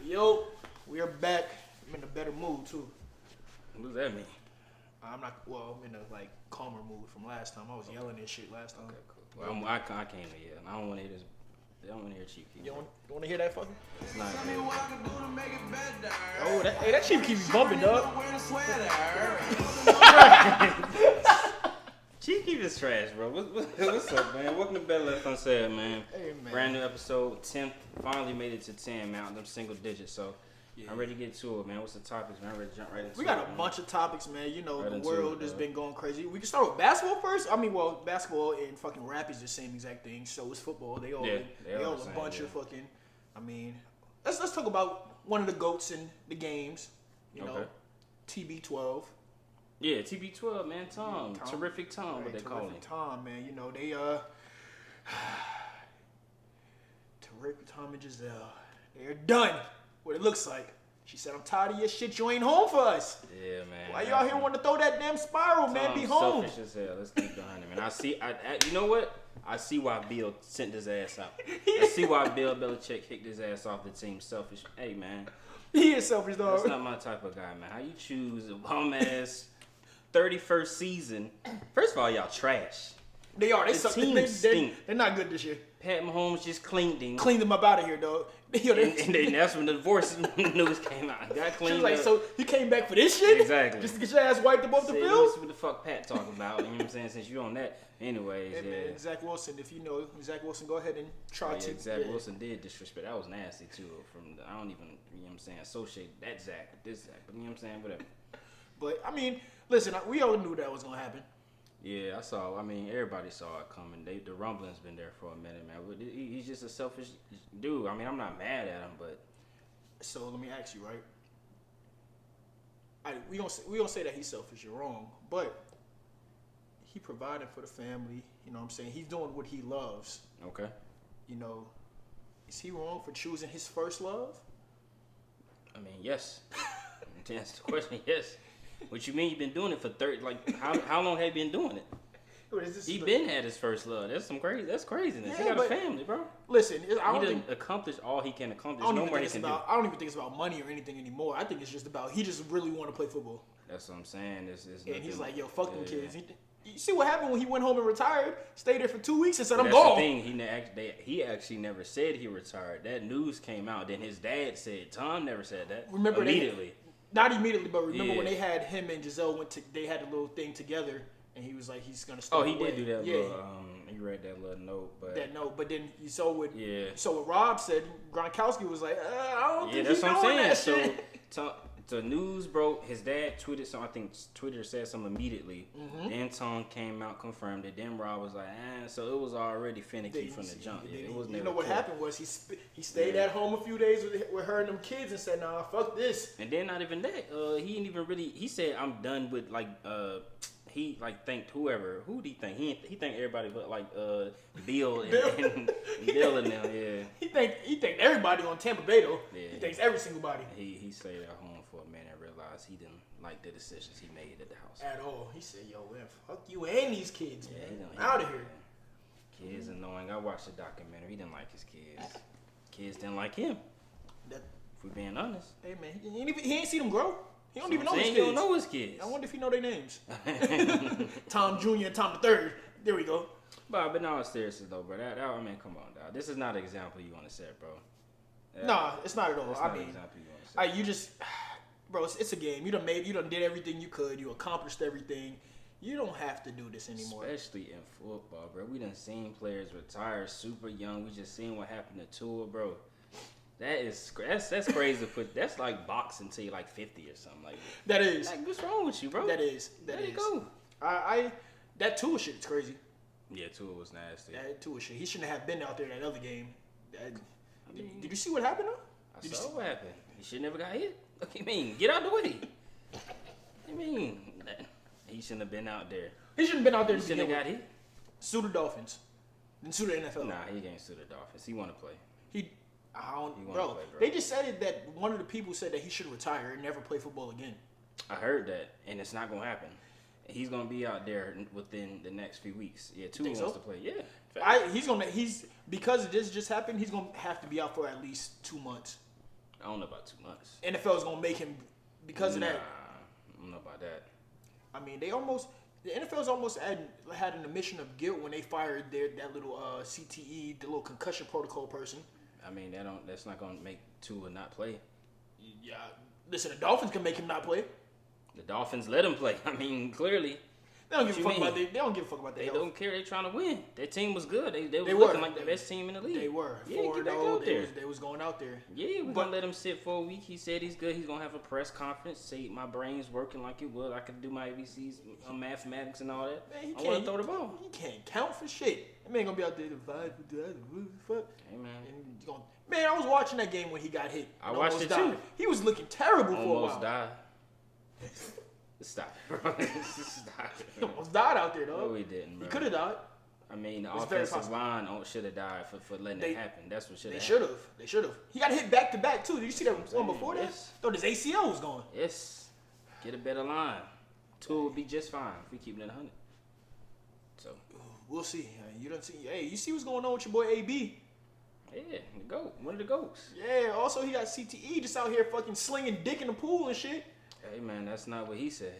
Yo, we are back. I'm in a better mood too. What does that mean? I'm not. Well, I'm in a calmer mood from last time. I was yelling and shit last time. Okay, cool. Well, I can't yell. I don't want to hear this. I don't want to hear Chief keep. You want to hear that fucking? It's not. Oh, that Chief keeps bumping, dog. Chief keep is trash, bro. What's up, man? Welcome to Better Left Unsaid, man. Hey, man. Brand new episode, 10th. Finally made it to 10, man. Them single digits. So yeah. I'm ready to get to it, man. What's the topics, man? I'm ready to jump right into it. We got a bunch of topics, man. You know, right the world has been going crazy. We can start with basketball first. I mean, well, basketball and fucking rap is the same exact thing. So is football. They all a bunch of fucking. I mean, let's talk about one of the GOATs in the games. You know, TB12. Yeah, TB12, man. Tom. Terrific Tom, what they call him. Terrific Tom, man. You know, they Terrific Tom and Giselle. They're done. What it looks like. She said, I'm tired of your shit. You ain't home for us. Yeah, man. Why y'all here want to throw that damn spiral, man? Be home. Selfish as hell. Let's keep behind him. And you know what? I see why Bill sent his ass out. I see why Bill Belichick kicked his ass off the team. Selfish. Hey, man. He is selfish, dog. That's not my type of guy, man. How you choose a bum-ass 31st season? First of all, y'all trash. They are. The team stink. They're not good this year. Pat Mahomes just cleaned them up out of here, dog. And that's when the divorce news came out. Got cleaned she was like, up. So you came back for this shit? Exactly. Just to get your ass wiped up off the field? What the fuck Pat talking about? You know what I'm saying? Since you on that. Anyways, hey, yeah. Man, Zach Wilson, if you know Zach Wilson, go ahead and try to. Zach Wilson did disrespect. That was nasty, too. I don't even, you know what I'm saying, associate that Zach with this Zach. But you know what I'm saying? Whatever. But, I mean, listen, we all knew that was going to happen. Yeah, everybody saw it coming. The rumbling's been there for a minute, man. But he's just a selfish dude. I mean, I'm not mad at him, but. So let me ask you, right? We don't say that he's selfish. You're wrong, but he provided for the family. You know what I'm saying? He's doing what he loves. Okay. You know, is he wrong for choosing his first love? I mean, yes. To answer the question, yes. What you mean you've been doing it for 30? Like, how long have you been doing it? He been had his first love. That's craziness. Yeah, he got a family, bro. Listen, he done accomplished all he can accomplish. I don't even think it's about money or anything anymore. I think it's just about he just really want to play football. That's what I'm saying. And he's like, yo, fuck them kids. You see what happened when he went home and retired? Stayed there for 2 weeks and said, I'm gone. That's the thing. He actually never said he retired. That news came out. Then his dad said. Tom never said that. Remember immediately. Not immediately, but remember when they had him and Giselle they had a little thing together, and he was like, he's gonna start. Oh, he did do that. Yeah, he read that little note, but then you saw what. Yeah. So what Rob said, Gronkowski was like, I don't think he's doing that shit. So news broke. His dad tweeted something. I think Twitter said something immediately. Mm-hmm. Then Tom came out, confirmed it. Then Rob was like, so it was already finicky from the jump. Yeah, it was never. You know what happened was he stayed at home a few days with her and them kids and said, nah, fuck this. And then not even that. He didn't even really. He said, I'm done with he thanked whoever. Who did he thank? He thanked everybody but Bill and Bill and them. Yeah. He thanked everybody on Tampa Bay though. Yeah. He thanks every single body. He stayed at home for a minute and realized he didn't like the decisions he made at the house. At all. He said, yo, man, fuck you and these kids, man. He out of here. Kids annoying. I watched the documentary. He didn't like his kids. Kids didn't like him. If we're being honest. Hey man, he ain't seen them grow. He don't even know his kids. He don't know his kids. I wonder if he know their names. Tom Jr. and Tom III. There we go. But no, seriously though, bro. I mean, come on, dog. This is not an example you want to set, bro. Nah, it's not at all. It's not an example you want to set. Bro, it's a game. You done did everything you could. You accomplished everything. You don't have to do this anymore. Especially in football, bro. We done seen players retire super young. We just seen what happened to Tua, bro. That's crazy to put. That's like boxing till you're like 50 or something like that. That is. Like, what's wrong with you, bro? That is. Let it go. That Tua shit is crazy. Yeah, Tua was nasty. That Tua shit. He shouldn't have been out there in that other game. Did you see what happened though? I saw what happened. He should never got hit. What do you mean? Get out the way. What do you mean? He shouldn't have been out there. He shouldn't have been out there. He shouldn't have got hit. Sue the Dolphins. Then sue the NFL. Nah, he can't sue the Dolphins. He want to play. Bro, they just said it that one of the people said that he should retire and never play football again. I heard that, and it's not gonna happen. He's gonna be out there within the next few weeks. Yeah, Tua wants to play. Yeah, because this just happened. He's gonna have to be out for at least 2 months. I don't know about 2 months. NFL is gonna make him because of that. I don't know about that. I mean, the NFL's almost had an admission of guilt when they fired that little CTE, the little concussion protocol person. I mean, that's not gonna make Tua not play. Yeah, listen, the Dolphins can make him not play. The Dolphins let him play. I mean, clearly. They don't give a fuck about that. They don't give a fuck about that. They don't care. They trying to win. Their team was good. They were looking like the best team in the league. They were. Yeah, get back out there. They was going out there. Yeah, we're gonna let him sit for a week. He said he's good. He's gonna have a press conference. Say my brain's working like it would. I can do my ABCs, mathematics, and all that. Man, I want to throw the ball. He can't count for shit. That man gonna be out there fuck. Hey man. Man, I was watching that game when he got hit. I watched it too. He was looking terrible for a while. Almost died. Stop it, bro. Stop it. He almost died out there, though. No, he didn't, bro. He could have died. I mean, the offensive line should have died for letting that happen. That's what should have happened. They should have. He got hit back to back, too. Did you see that one before that? Thought his ACL was gone. Yes. Get a better line. Tua will be just fine if we keep it at 100. So. We'll see. You don't see. Hey, you see what's going on with your boy AB? Yeah, the GOAT. One of the GOATs. Yeah, also he got CTE just out here fucking slinging dick in the pool and shit. Hey, man, that's not what he said.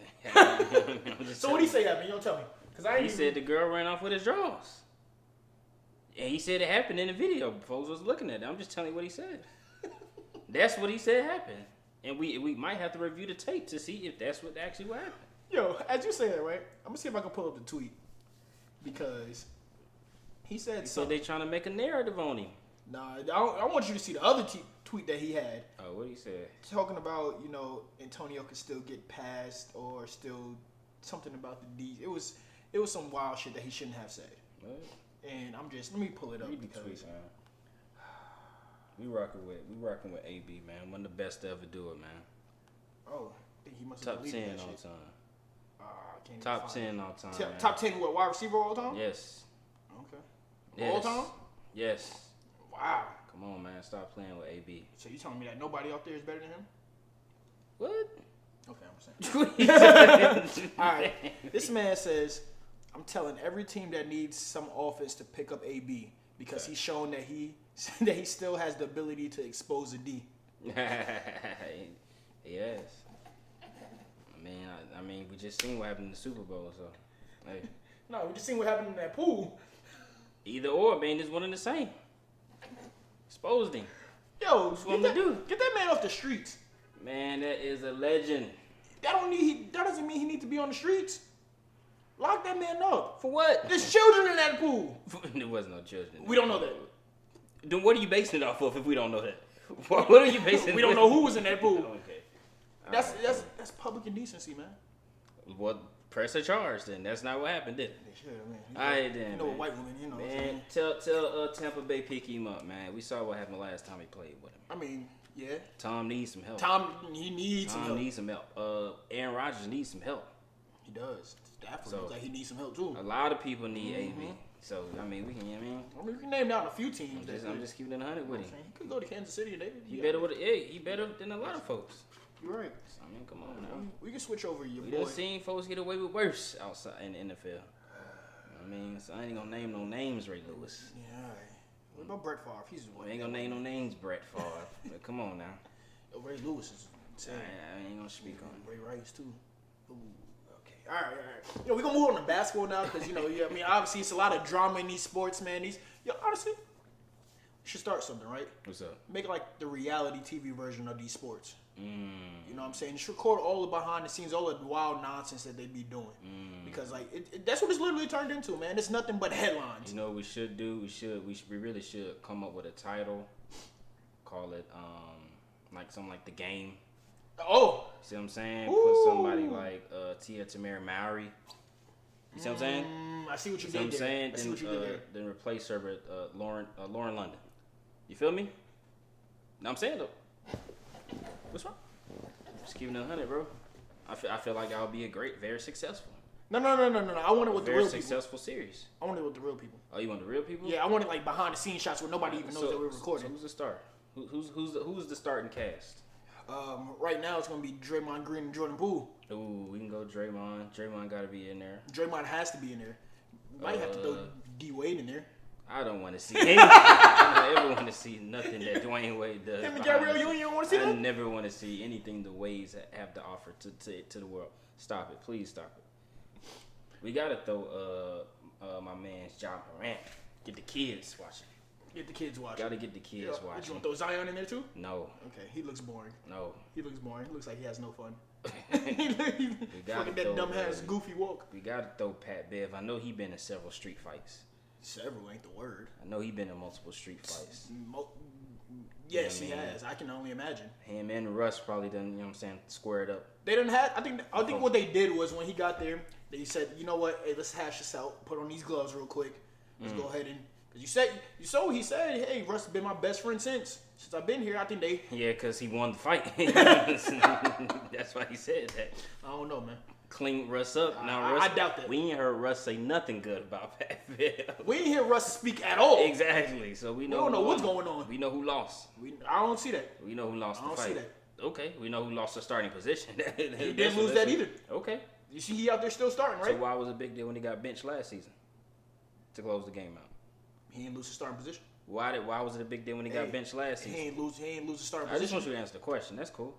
So what he say happened? You don't tell me. He said the girl ran off with his drawers. And he said it happened in the video. Folks was looking at it. I'm just telling you what he said. That's what he said happened. And we might have to review the tape to see if that's what happened. Yo, as you say that, right? I'm going to see if I can pull up the tweet. Because he said so they trying to make a narrative on him. Nah, I want you to see the other tweet that he had. Oh, what did he say? Talking about, Antonio could still get passed or still something about the D. It was some wild shit that he shouldn't have said. What? And let me pull it up. Read the tweet, man. We rocking with AB, man. One of the best to ever do it, man. Oh, I think he must have top 10 all time. Top 10 all time. Top 10 what, wide receiver all time? Yes. Okay. Yes. All time? Yes. Wow. Come on, man. Stop playing with AB. So you telling me that nobody out there is better than him? What? Okay, I'm saying. All right. This man says, I'm telling every team that needs some offense to pick up AB because he's shown that he still has the ability to expose a D. Yes. I mean, we just seen what happened in the Super Bowl, so hey. No, we just seen what happened in that pool. Either or, man, it's one and the same. Exposed him. Yo, get that man off the streets. Man, that is a legend. That doesn't mean he needs to be on the streets. Lock that man up. For what? There's children in that pool. There was no children. We don't know that. Then what are you basing it off of if we don't know that? What are you basing it We don't know who was in that pool. Okay. That's public indecency, man. Well, press a charge then. That's not what happened, did it? They should, man. All right, then. You know, a white woman, Man, tell Tampa Bay pick him up, man. We saw what happened last time he played with him. I mean, yeah. Tom needs some help. He needs some help. Aaron Rodgers needs some help. He does. Stafford looks like he needs some help too. A lot of people need AB. So I mean, we can name down a few teams. I'm just keeping it 100 with him. He could go to Kansas City and he better than a lot of folks. You're right. I mean, come on now. We can switch over your boy. We done seen folks get away with worse outside in the NFL. I mean, so I ain't gonna name no names, Ray Lewis. Yeah, all right. What about Brett Favre? He's I ain't gonna name no names, Brett Favre. But come on now. Yo, Ray Lewis is insane. I ain't gonna speak on Ray Rice too. Ooh, okay. All right. We're gonna move on to basketball now because obviously it's a lot of drama in these sports, man. Honestly, we should start something, right? What's up? Make it like the reality TV version of these sports. You know what I'm saying? Just record all the behind the scenes, all the wild nonsense that they be doing. Because that's what it's literally turned into, man. It's nothing but headlines. You know what we should do? We really should come up with a title. Call it like something like The Game. Oh. See what I'm saying? Ooh. Put somebody like Tia Tamera Mowry. You see what I'm saying? I see what you did there. Then replace her with Lauren London. You feel me? No, I'm saying though. What's wrong? Just keeping it 100, bro. I feel like I'll be very successful. No. I want it with the real people. Very successful series. I want it with the real people. Oh, you want the real people? Yeah, I want it like behind the scenes shots where nobody even knows that we're recording. So who's the star? Who's the starting cast? Right now it's gonna be Draymond Green and Jordan Poole. Ooh, we can go Draymond. Draymond got to be in there. Draymond has to be in there. Might have to throw D Wade in there. I don't want to see anything. I don't ever want to see nothing that Dwayne Wade does. Him and Gabrielle Union, you don't want to see that? I never want to see anything the Wades have to offer to the world. Stop it. Please stop it. We got to throw my man's John Morant. Get the kids watching. Get the kids watching. Got to get the kids watching. You want to throw Zion in there too? No. Okay, he looks boring. No. He looks boring. He looks like he has no fun. We got Fucking that dumb ass goofy walk. We got to throw Pat Bev. I know he been in several street fights. Several ain't the word. I know he been in multiple street fights. Yes, he has. I can only imagine. Him and Russ probably done, you know what I'm saying, squared up. They didn't have. I think what they did was when he got there, they said, you know what? Hey, let's hash this out. Put on these gloves real quick. Let's go ahead and. Because you saw what he said. Hey, Russ has been my best friend since I've been here. I think they. Yeah, because he won the fight. That's why he said that. I don't know, man. Clean Russ up. Now, Russ, I doubt that. We ain't heard Russ say nothing good about Pat Bev. We ain't hear Russ speak at all. Exactly. So we know. We don't know what's going on. We know who lost. I don't see that. We know who lost the fight. I don't see that. Okay. We know who lost the starting position. He didn't lose that either. Okay. You see, he out there still starting, right? So why was it a big deal when he got benched last season to close the game out? He didn't lose his starting position. Why was it a big deal when he got benched last season? He ain't lose his starting position. I just want you to answer the question. That's cool.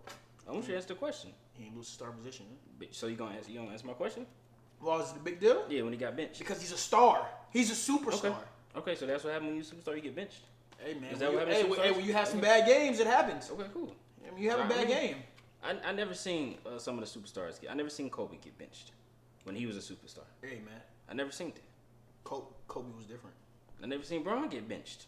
I want you to answer the question. He ain't lose his starting position. So you gonna answer my question? Well, is it a big deal? Yeah, when he got benched. Because he's a star. He's a superstar. Okay, so that's what happened when you superstar, you get benched. Hey man, is that what happens? When you have some bad games, it happens. Okay, cool. I mean, you have a bad game. I never seen some of the superstars I never seen Kobe get benched when he was a superstar. Hey man, I never seen that. Kobe was different. I never seen Bron get benched.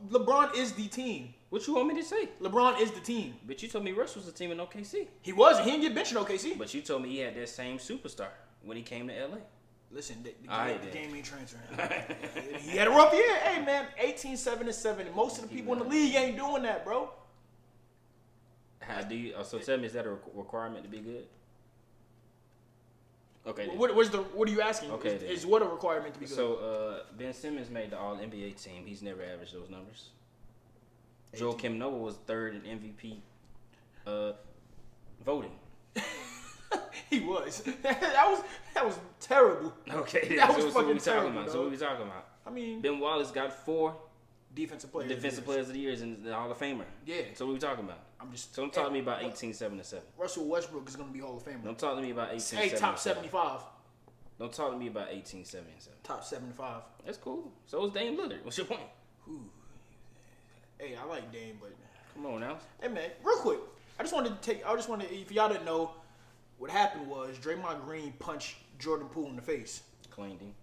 LeBron is the team. What you want me to say? LeBron is the team. But you told me Russ was the team in OKC. He was. He didn't get benched in OKC. But you told me he had that same superstar when he came to LA. Listen, the game ain't transferring. He had a rough year. Hey, man, 18-7-7. Most of the people in the league ain't doing that, bro. How do you? So tell me, is that a requirement to be good? Okay. What are you asking? Okay. Is what a requirement to be good? So Ben Simmons made the All NBA team. He's never averaged those numbers. Joakim Noah was third in MVP voting. He was. that was terrible. Okay. That was so fucking what we terrible. talking about? So what we talking about? I mean, Ben Wallace got 4 defensive players of the years in the Hall of Famer. Yeah. So what we talking about? Don't talk to me about 18-7-7. Russell Westbrook is going to be Hall of Famer. Don't talk to me about 18-7-7. Hey, top 75. Don't talk to me about 18-7-7. Top 75. That's cool. So is Dame Lillard. What's your point? Ooh. Hey, I like Dame, but come on now. Hey man, real quick. I just wanted, if y'all didn't know, what happened was Draymond Green punched Jordan Poole in the face. Cleaned him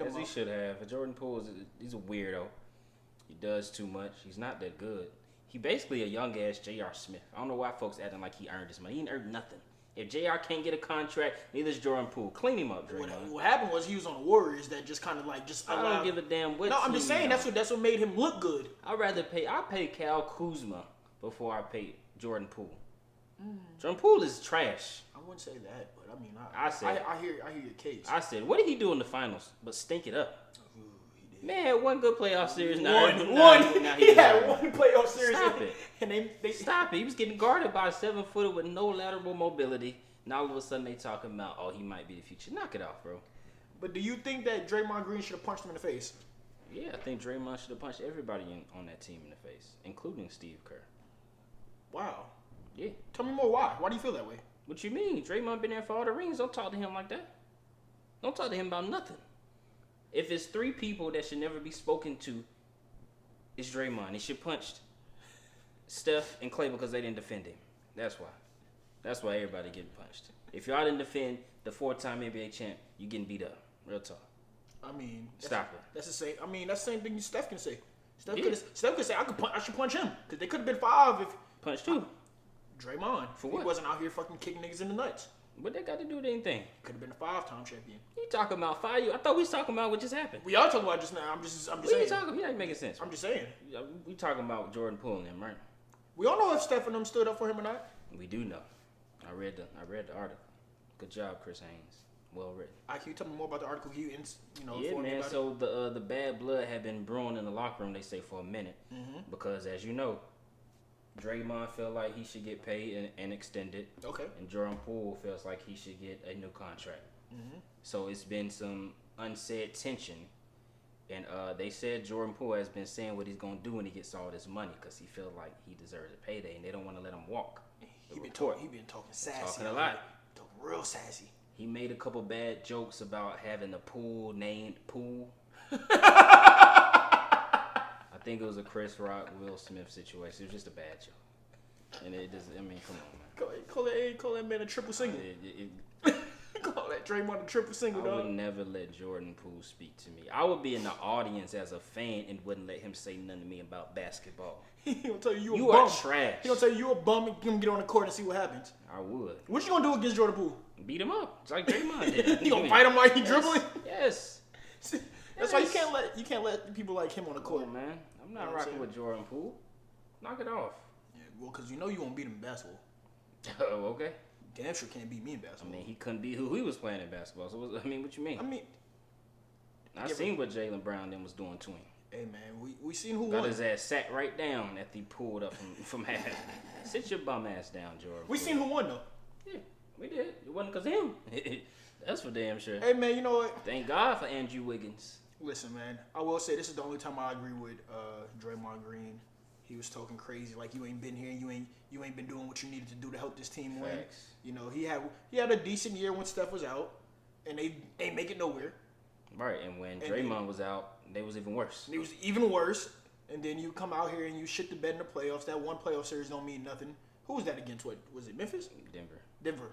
up. As he should have. Jordan Poole he's a weirdo. He does too much. He's not that good. He basically a young ass J.R. Smith. I don't know why folks acting like he earned his money. He didn't earn nothing. If J.R. can't get a contract, neither is Jordan Poole. Clean him up, Draymond. What happened was he was on the Warriors that just kind of like I don't give a damn what. No, I'm just saying that's what made him look good. I pay Kyle Kuzma before I pay Jordan Poole. Jordan Poole is trash. I wouldn't say that, but I mean, I hear your case. I said, what did he do in the finals? But stink it up. He did. Man, one good playoff series. He had one playoff series. Stop it. And they stop it. He was getting guarded by a 7-footer with no lateral mobility. Now all of a sudden they talking about, he might be the future. Knock it off, bro. But do you think that Draymond Green should have punched him in the face? Yeah, I think Draymond should have punched everybody on that team in the face, including Steve Kerr. Wow. Yeah. Tell me more why. Why do you feel that way? What you mean? Draymond been there for all the rings. Don't talk to him like that. Don't talk to him about nothing. If it's 3 people that should never be spoken to, it's Draymond. He should punched Steph and Clay because they didn't defend him. That's why. That's why everybody getting punched. If y'all didn't defend the 4-time NBA champ, you getting beat up. Real talk. I mean, stop it. That's the same. I mean, that's the same thing Steph can say. Steph could say I should punch him because they could have been 5 if punched who? Draymond. For what? He wasn't out here fucking kicking niggas in the nuts. What that got to do with anything? Could have been a 5-time champion. You talking about 5? I thought we was talking about what just happened. We are talking about just now. I'm just saying. What are you talking about? You're not making sense. I'm just saying. We talking about Jordan Poole and them, right? We all know if Steph and them stood up for him or not. We do know. I read the article. Good job, Chris Haynes. Well written. Can you tell me more about the article? Yeah, man. So the bad blood had been brewing in the locker room. They say for a minute, because as you know, Draymond felt like he should get paid and extended. Okay. And Jordan Poole feels like he should get a new contract. So it's been some unsaid tension And they said Jordan Poole has been saying what he's gonna do when he gets all this money because he feels like he deserves a payday, and they don't want to let him walk. He been talking sassy. Talking a lot. Talking real sassy. He made a couple bad jokes about having a pool named Pool. I think it was a Chris Rock, Will Smith situation. It was just a bad joke. And it just, I mean, come on, man. Call that man a triple single. Call that Draymond a triple single, I would never let Jordan Poole speak to me. I would be in the audience as a fan and wouldn't let him say nothing to me about basketball. He'll tell you you a bum. Are trash. He'll tell you a bum and him get on the court and see what happens. I would. What you gonna do against Jordan Poole? Beat him up. It's like Draymond did. You gonna fight him while he dribbling? Yes. That's why you can't let people like him on the court. Oh, man. I'm not rocking with Jordan Poole. Knock it off. Yeah, well, because you know you won't beat him in basketball. Oh, okay. Damn sure can't beat me in basketball. I mean, he couldn't beat who he was playing in basketball. So, what you mean? I seen what Jaylen Brown then was doing to him. Hey, man, we seen who got won. His ass sat right down after he pulled up from half. Sit your bum ass down, Jordan. We seen who won, though. Yeah, we did. It wasn't because of him. That's for damn sure. Hey, man, you know what? Thank God for Andrew Wiggins. Listen, man, I will say this is the only time I agree with Draymond Green. He was talking crazy, like you ain't been here, you ain't been doing what you needed to do to help this team win. Facts. You know, he had a decent year when Steph was out, and they ain't make it nowhere. Right, and when Draymond was out, they was even worse. It was even worse, and then you come out here and you shit the bed in the playoffs. That one playoff series don't mean nothing. Who was that against? What was it? Memphis? Denver. Denver.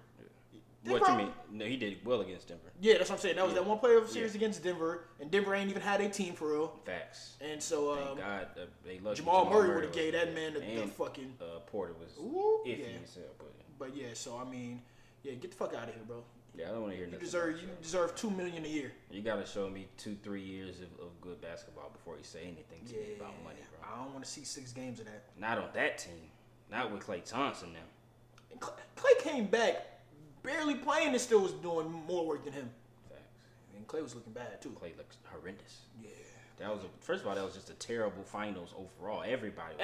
What you mean? No, he did well against Denver. Yeah, that's what I'm saying. That was that one playoff series against Denver, and Denver ain't even had a team for real. Facts. And so, thank God, they Jamal Murray would have gave that man the fucking. Porter was iffy himself, but yeah. So I mean, yeah, get the fuck out of here, bro. Yeah, I don't want to hear nothing. You deserve $2 million a year. You gotta show me 2-3 years of good basketball before you say anything to me about money, bro. I don't want to see 6 games of that. Not on that team. Not with Klay Thompson now. And Klay came back. Barely playing and still was doing more work than him. Facts. And Klay was looking bad too. Klay looks horrendous. Yeah. First of all, that was just a terrible finals overall. Everybody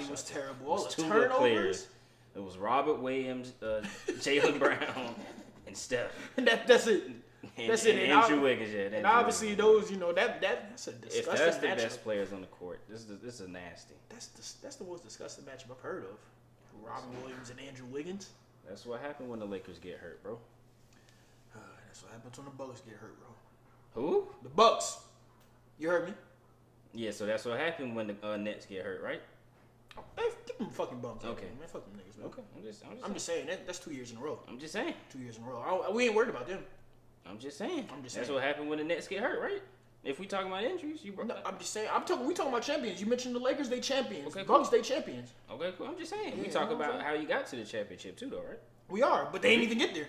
was terrible. All the two turnovers. Good players. It was Robert Williams, Jaylen Brown, and Steph. And that's it. That's it. And Andrew Wiggins, and obviously those, that's a disgusting if that's the matchup. best players on the court, this is a nasty. That's the most disgusting matchup I've heard of. Robert Williams and Andrew Wiggins. That's what happened when the Lakers get hurt, bro. That's what happens when the Bucks get hurt, bro. Who? The Bucks. You heard me? Yeah, so that's what happened when the Nets get hurt, right? Hey, get them fucking bums. Okay. Man, fuck them niggas, man. Okay. I'm just saying that's 2 years in a row. I'm just saying. 2 years in a row. We ain't worried about them. I'm just saying. That's what happened when the Nets get hurt, right? If we talking about injuries, No, I'm just saying. We talking about champions. You mentioned the Lakers, they champions. Okay, Bucks, they champions. Okay, cool. I'm just saying. We talk about how you got to the championship too, though, right? We are, but they ain't even get there.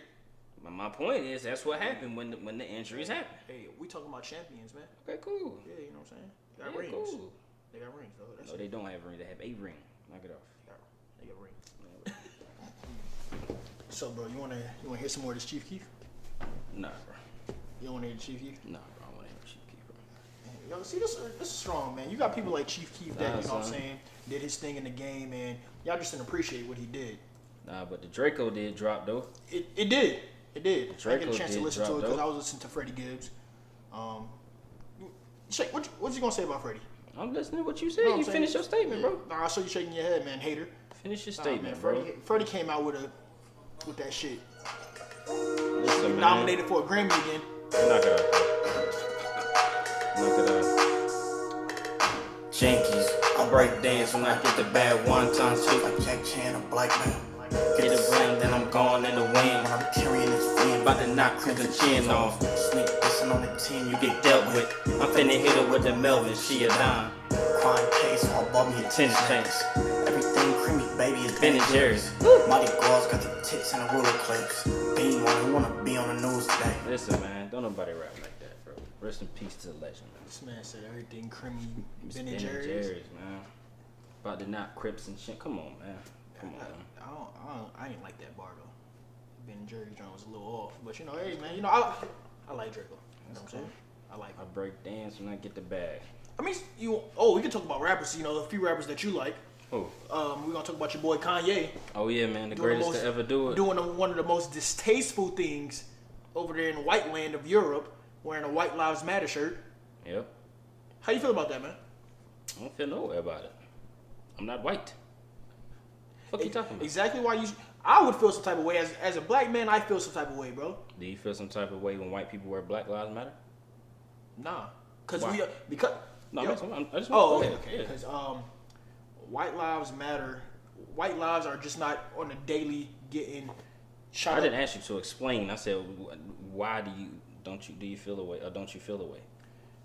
My point is that's what happened when the injuries happen. Hey, we talking about champions, man. Okay, cool. Yeah, you know what I'm saying? They got rings. Cool. They got rings, though. No, they don't have rings. They have a ring. Knock it off. They got rings. So, bro, you wanna hear some more of this Chief Keef? Nah, bro. You don't wanna hear the Chief Keef? Nah, bro. I wanna hear Chief Keef, bro. Yo, see, this is strong, man. You got people like Chief Keef that, you know what I'm saying, did his thing in the game, and y'all just didn't appreciate what he did. Nah, but the Draco did drop, though. It did. It did. I Draco get a chance to listen to it because though. I was listening to Freddie Gibbs. Shay, what's you gonna say about Freddie? I'm listening to what you said. You finished your statement, bro. Nah, I saw you shaking your head, man, hater. Finish your statement, man, bro. Freddie came out with that shit. Listen, man. Nominated for a Grammy again. Knock it off. Knock it off. Jankies, I break dance when I get the bad one time shit. Like Jack Chan, a black man. Get a ring, then I'm gone in the wind. When I'm carrying this flame, About to knock Chris the chin off. sneak dissing on the team, You get dealt with. I'm finna hit her with the Melvin, she a dime. crying case while bought me a 10 chains. Everything creamy, baby, is Ben and Jerry's. Mighty Girls got the tits and the ruler clips. Being one who wanna be on the news today. Listen, man, don't nobody rap like that, bro. Rest in peace to the legend, man. This man said everything creamy. Ben Ben and Jerry's. man. About to knock Crips and shit. Come on, man. Come on, man. I ain't like that bar though. Ben and Jerry's joint was a little off, but hey man, I like Draco. You know what I'm saying? I like him. I break dance when I get the bag. I mean, we can talk about rappers. A few rappers that you like. Who? We're gonna talk about your boy Kanye. Oh yeah, man, the greatest to ever do it. Doing one of the most distasteful things over there in the white land of Europe, wearing a White Lives Matter shirt. Yep. How you feel about that, man? I don't feel no way about it. I'm not white. Fuck you talking about? Exactly why you. I would feel some type of way as a black man. I feel some type of way, bro. Do you feel some type of way when white people wear Black Lives Matter? Nah, because Why? No, yo, I just oh, want okay. Because white lives matter. White lives are just not on the daily getting shot. I didn't ask you to explain. I said, why do you feel the way, or don't you feel the way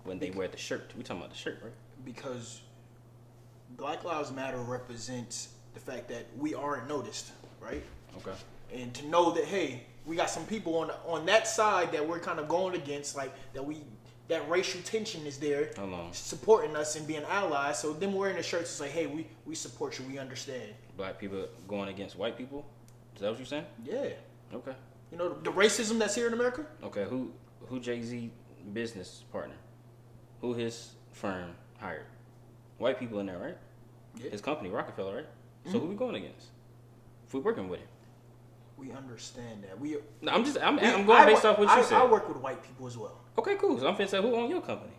when they wear the shirt? We talking about the shirt, right? Because Black Lives Matter represents the fact that we aren't noticed, right? Okay. And to know that, hey, we got some people on that side that we're kind of going against, like that racial tension is there, supporting us and being allies. So them wearing the shirts is like, hey, we support you, we understand. Black people going against white people? Is that what you're saying? Yeah. Okay. You know the racism that's here in America? Okay, who Jay-Z business partner? Who his firm hired? White people in there, right? Yeah. His company, Rockefeller, right? So who we going against? If we're working with him. We understand that. I'm going based off what you said. I work with white people as well. Okay, cool. So I'm finna say, who own your company?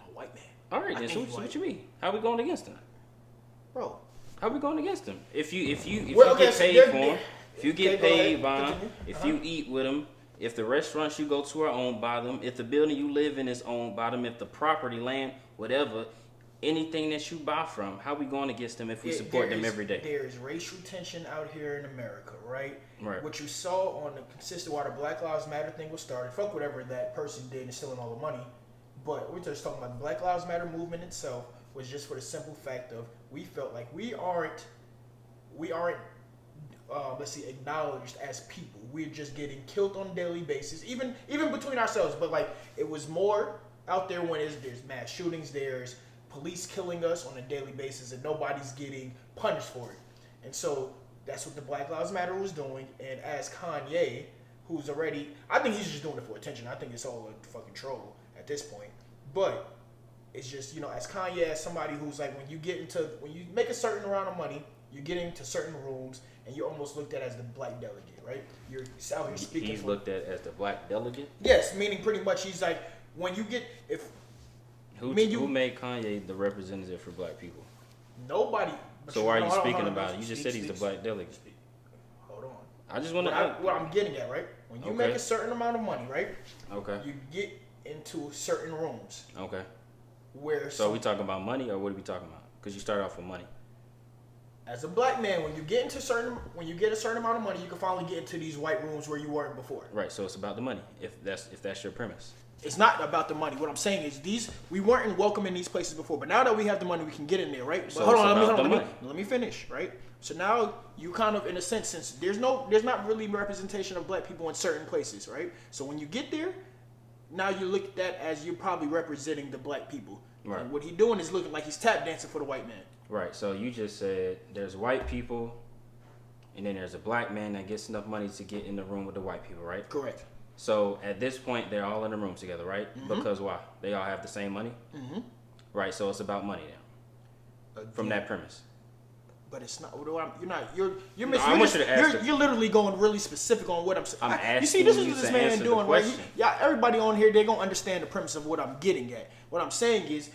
A white man. All right, then. So what you mean? How we going against him? Bro. How we going against him? If you get paid for him, if you get paid by him, if you eat with him, if the restaurants you go to are owned by them, if the building you live in is owned by them, if the property, land, whatever, anything that you buy from, how we going against them if we support them every day? There is racial tension out here in America, right? Right. What you saw on the consistent why the Black Lives Matter thing was started, fuck whatever that person did and stealing all the money, but we're just talking about the Black Lives Matter movement itself was just for the simple fact of we felt like we aren't acknowledged as people. We're just getting killed on a daily basis, even between ourselves. But like it was more out there when there's mass shootings, there's police killing us on a daily basis, and nobody's getting punished for it. And so that's what the Black Lives Matter was doing. And as Kanye, who's already, I think he's just doing it for attention. I think it's all a fucking troll at this point. But it's just, as Kanye, as somebody who's like, when you make a certain amount of money, you get into certain rooms, and you're almost looked at as the black delegate, right? You're out here speaking. He's looked at as the black delegate? Yes, meaning pretty much he's like, when you get, Who made Kanye the representative for black people? Nobody. So why are you speaking about it? You just said he's the black delegate. Hold on. I just want to. What I'm getting at, right? When you make a certain amount of money, right? Okay. You get into certain rooms. Okay. So are we talking about money, or what are we talking about? Because you start off with money. As a black man, when you get a certain amount of money, you can finally get into these white rooms where you weren't before. Right. So it's about the money. If that's your premise. It's not about the money. What I'm saying is we weren't welcome in these places before, but now that we have the money, we can get in there, right? But so hold on, let me finish, right? So now you kind of, in a sense, since there's not really representation of black people in certain places, right? So when you get there, now you look at that as you're probably representing the black people. Right. And what he's doing is looking like he's tap dancing for the white man. Right. So you just said there's white people, and then there's a black man that gets enough money to get in the room with the white people, right? Correct. So at this point, they're all in the room together, right? Mm-hmm. Because why? They all have the same money? Mm-hmm. Right, so it's about money now. From that premise. But it's not. You're literally going really specific on what I'm saying. I'm asking you see, this is what this man doing, right? Yeah, everybody on here, they're gonna understand the premise of what I'm getting at. What I'm saying is,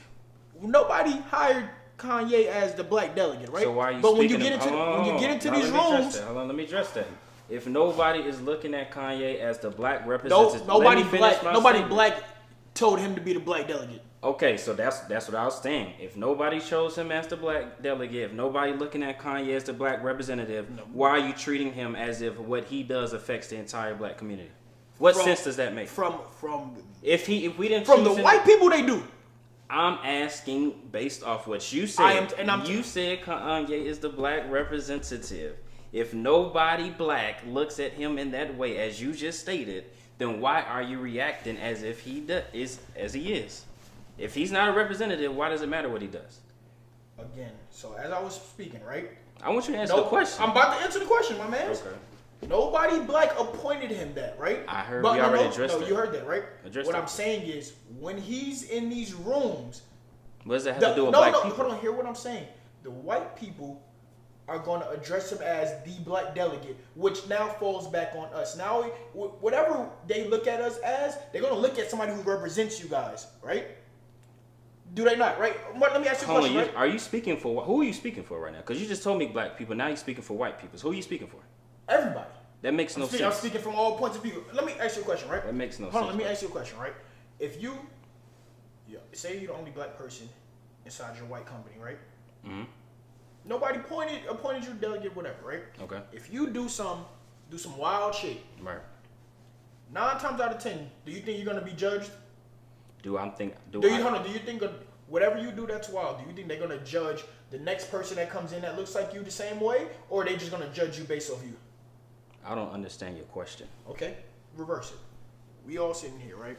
nobody hired Kanye as the black delegate, right? So why are you? But when you get into these rooms, hold on, let me address that. If nobody is looking at Kanye as the black representative, nobody black told him to be the black delegate. Okay, so that's what I was saying. If nobody chose him as the black delegate, if nobody looking at Kanye as the black representative, why are you treating him as if what he does affects the entire black community? What sense does that make? If we didn't from the white people, they do. I'm asking based off what you said. You said Kanye is the black representative. If nobody black looks at him in that way, as you just stated, then why are you reacting as if he is as he is? If he's not a representative, why does it matter what he does? Again, so as I was speaking, right? I want you to answer the question. I'm about to answer the question, my man. Okay. Nobody black appointed him that, right? I heard we already addressed that. No, you heard that, right? What I'm saying is, when he's in these rooms... What does that have to do with black people? Hold on, hear what I'm saying. The white people are going to address him as the black delegate, which now falls back on us. Now, whatever they look at us as, they're going to look at somebody who represents you guys, right? Do they not, right? Let me ask you a question, right? Are you speaking for, who are you speaking for right now? Because you just told me black people, now you're speaking for white people. So who are you speaking for? Everybody. That makes no sense. I'm speaking from all points of view. Let me ask you a question, right? That makes no sense. Hold on, let me ask you a question, right? If you, say you're the only black person inside your white company, right? Mm-hmm. Nobody appointed you delegate, whatever, right? Okay. If you do some wild shit, right? 9 times out of 10, do you think you're gonna be judged? Do you think whatever you do that's wild, do you think they're gonna judge the next person that comes in that looks like you the same way, or are they just gonna judge you based off you? I don't understand your question. Okay, reverse it. We all sitting here, right?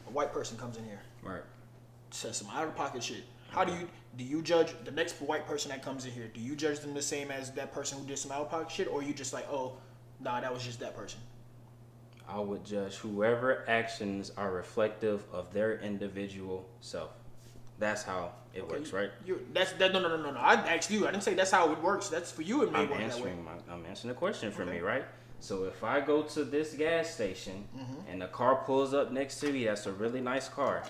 A white person comes in here, right? Says some out of pocket shit. How do you judge the next white person that comes in here? Do you judge them the same as that person who did some out of pocket shit, or are you just like, oh, nah, that was just that person? I would judge whoever actions are reflective of their individual self. That's how it works, right? No. I asked you. I didn't say that's how it works. That's for you and me. I'm answering the question for me, right? So if I go to this gas station and the car pulls up next to me, that's a really nice car.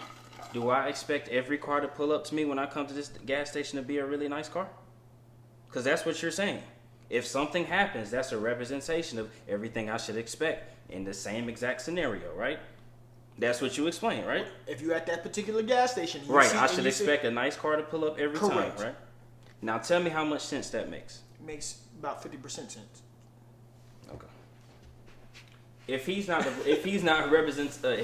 Do I expect every car to pull up to me when I come to this gas station to be a really nice car? Because that's what you're saying. If something happens, that's a representation of everything I should expect in the same exact scenario, right? That's what you explained, right? If you're at that particular gas station, I should expect a nice car to pull up every time, right? Now tell me how much sense that makes. It makes about 50% sense. Okay. If he's not a representative, I